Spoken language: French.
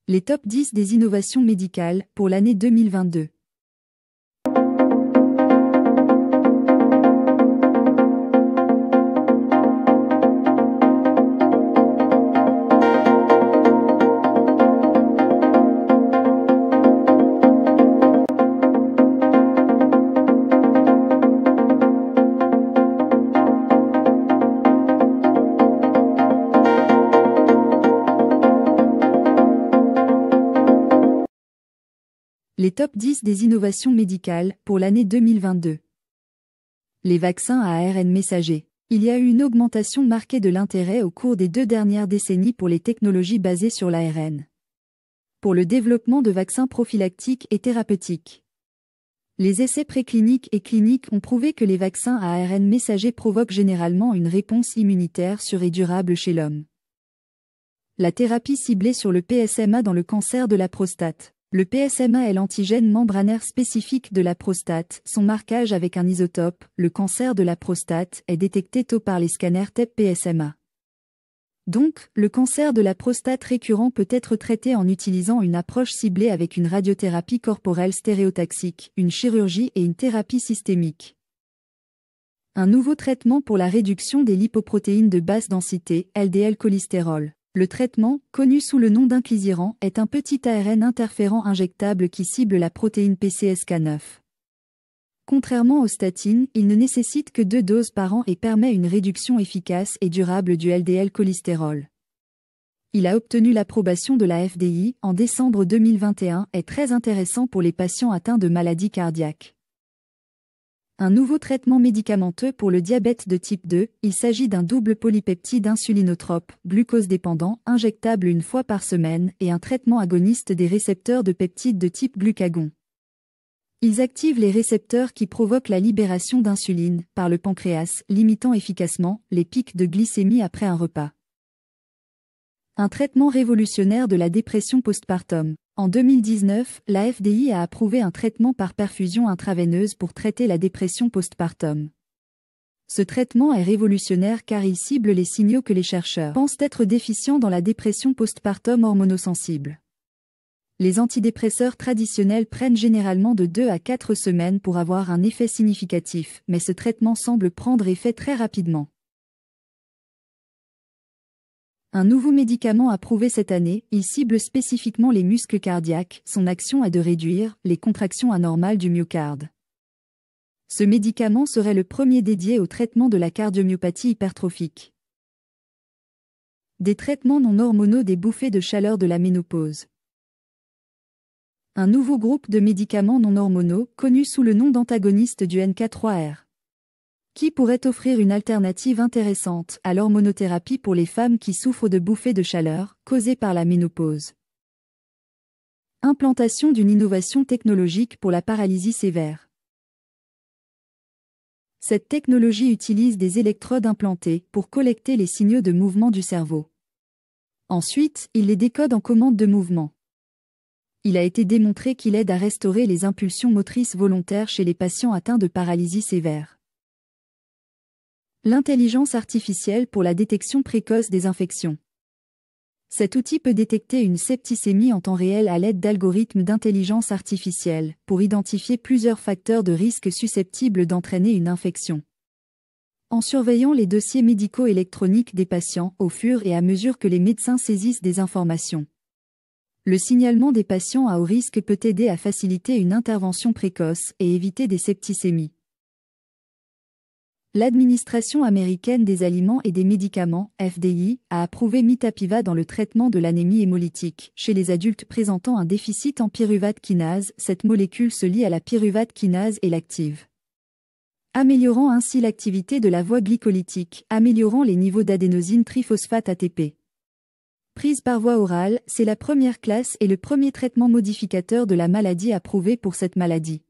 Les top 10 des innovations médicales pour l'année 2022. Les top 10 des innovations médicales pour l'année 2022. Les vaccins à ARN messager. Il y a eu une augmentation marquée de l'intérêt au cours des 2 dernières décennies pour les technologies basées sur l'ARN. Pour le développement de vaccins prophylactiques et thérapeutiques. Les essais précliniques et cliniques ont prouvé que les vaccins à ARN messager provoquent généralement une réponse immunitaire sûre et durable chez l'homme. La thérapie ciblée sur le PSMA dans le cancer de la prostate. Le PSMA est l'antigène membranaire spécifique de la prostate. Son marquage avec un isotope, le cancer de la prostate, est détecté tôt par les scanners TEP-PSMA. Donc, le cancer de la prostate récurrent peut être traité en utilisant une approche ciblée avec une radiothérapie corporelle stéréotaxique, une chirurgie et une thérapie systémique. Un nouveau traitement pour la réduction des lipoprotéines de basse densité, LDL cholestérol. Le traitement, connu sous le nom d'inclisiran, est un petit ARN interférent injectable qui cible la protéine PCSK9. Contrairement aux statines, il ne nécessite que 2 doses par an et permet une réduction efficace et durable du LDL cholestérol. Il a obtenu l'approbation de la FDA en décembre 2021 et est très intéressant pour les patients atteints de maladies cardiaques. Un nouveau traitement médicamenteux pour le diabète de type 2, il s'agit d'un double polypeptide insulinotrope, glucose-dépendant, injectable 1 fois par semaine et un traitement agoniste des récepteurs de peptides de type glucagon. Ils activent les récepteurs qui provoquent la libération d'insuline par le pancréas, limitant efficacement les pics de glycémie après un repas. Un traitement révolutionnaire de la dépression postpartum. En 2019, la FDA a approuvé un traitement par perfusion intraveineuse pour traiter la dépression postpartum. Ce traitement est révolutionnaire car il cible les signaux que les chercheurs pensent être déficients dans la dépression postpartum hormonosensible. Les antidépresseurs traditionnels prennent généralement de 2 à 4 semaines pour avoir un effet significatif, mais ce traitement semble prendre effet très rapidement. Un nouveau médicament approuvé cette année, il cible spécifiquement les muscles cardiaques, son action est de réduire les contractions anormales du myocarde. Ce médicament serait le premier dédié au traitement de la cardiomyopathie hypertrophique. Des traitements non hormonaux des bouffées de chaleur de la ménopause. Un nouveau groupe de médicaments non hormonaux, connu sous le nom d'antagoniste du NK3R. Qui pourrait offrir une alternative intéressante à l'hormonothérapie pour les femmes qui souffrent de bouffées de chaleur, causées par la ménopause. Implantation d'une innovation technologique pour la paralysie sévère. Cette technologie utilise des électrodes implantées pour collecter les signaux de mouvement du cerveau. Ensuite, il les décode en commandes de mouvement. Il a été démontré qu'il aide à restaurer les impulsions motrices volontaires chez les patients atteints de paralysie sévère. L'intelligence artificielle pour la détection précoce des infections. Cet outil peut détecter une septicémie en temps réel à l'aide d'algorithmes d'intelligence artificielle pour identifier plusieurs facteurs de risque susceptibles d'entraîner une infection. En surveillant les dossiers médicaux électroniques des patients au fur et à mesure que les médecins saisissent des informations. Le signalement des patients à haut risque peut aider à faciliter une intervention précoce et éviter des septicémies. L'administration américaine des aliments et des médicaments, FDA, a approuvé mitapivat dans le traitement de l'anémie hémolytique chez les adultes présentant un déficit en pyruvate kinase. Cette molécule se lie à la pyruvate kinase et l'active, améliorant ainsi l'activité de la voie glycolytique, améliorant les niveaux d'adénosine triphosphate ATP. Prise par voie orale, c'est la première classe et le premier traitement modificateur de la maladie approuvé pour cette maladie.